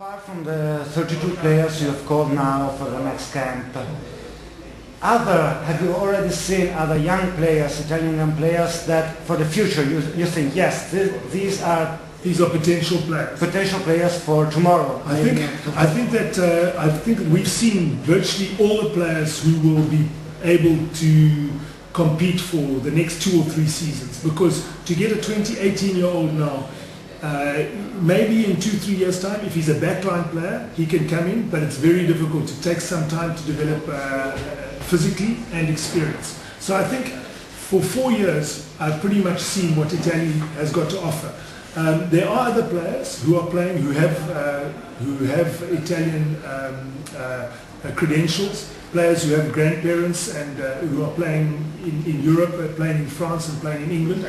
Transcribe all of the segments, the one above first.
Apart from the 32 players you have called now for the next camp, have you already seen other young players, Italian young players, that for the future you think, yes, these are potential players. Potential players for tomorrow. I think we've seen virtually all the players who will be able to compete for the next 2 or 3 seasons, because to get a 18-year-old now, maybe in 2-3 years time, if he's a backline player, he can come in, but it's very difficult. It takes some time to develop physically and experience. So I think for 4 years I've pretty much seen what Italy has got to offer. There are other players who are playing who have Italian credentials, players who have grandparents and who are playing in Europe, playing in France and playing in England.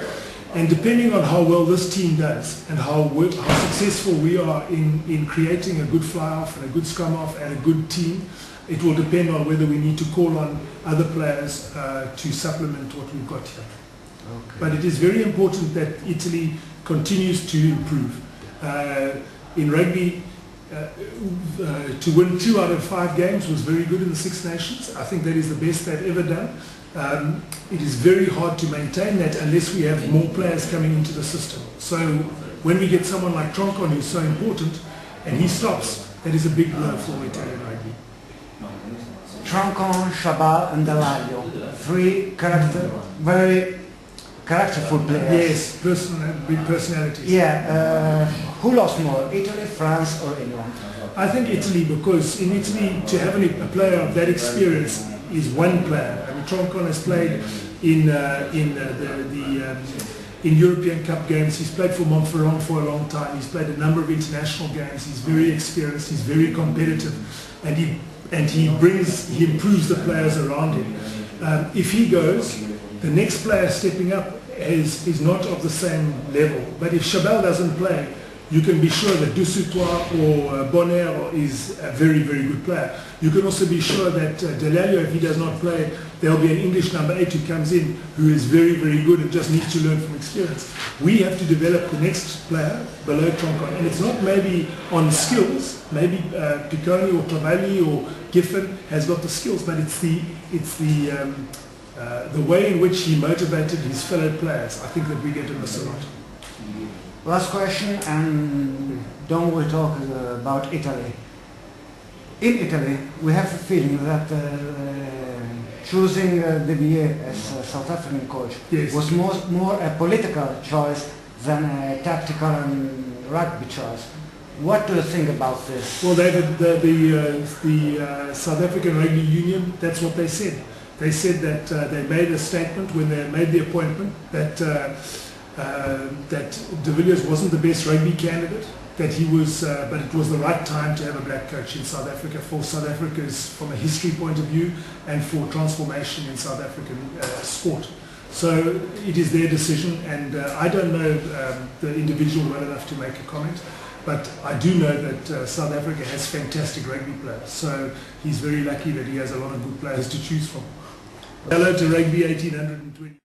And depending on how well this team does and how successful we are in creating a good fly-off and a good scrum-off and a good team, it will depend on whether we need to call on other players to supplement what we've got here. Okay. But it is very important that Italy continues to improve. In rugby, to win 2 out of 5 games was very good in the Six Nations. I think that is the best they've ever done. It is very hard to maintain that unless we have more players coming into the system. So when we get someone like Troncon, who's so important, and he stops, that is a big blow for Italian rugby. Troncon, Chabal and Della, 3 very characterful players. Yes, big personalities. Yeah, who lost more, Italy, France or England? I think Italy, because in Italy to have a player of that experience is one player. I mean, Troncon has played in European Cup games. He's played for Montferrand for a long time. He's played a number of international games. He's very experienced. He's very competitive, and he improves the players around him. If he goes, the next player stepping up is not of the same level. But if Chabal doesn't play, you can be sure that Duccio or Bonner is a very, very good player. You can also be sure that della, if he does not play, there will be an English number 8 who comes in who is very, very good and just needs to learn from experience. We have to develop the next player below Troncon, and it's not maybe on skills. Maybe Picconi or Travalli or Giffen has got the skills, but it's the way in which he motivated his fellow players. I think that we get to miss a lot. Last question, and don't we talk about Italy? In Italy, we have a feeling that choosing De as a South African coach was more a political choice than a tactical and rugby choice. What do you think about this? Well, David, the South African Rugby Union, that's what they said. They said that they made a statement when they made the appointment that De Villiers wasn't the best rugby candidate, that he was, but it was the right time to have a black coach in South Africa for South Africa's, from a history point of view, and for transformation in South African sport. So it is their decision, and I don't know the individual well enough to make a comment, but I do know that South Africa has fantastic rugby players, so he's very lucky that he has a lot of good players to choose from. Hello to Rugby 1820.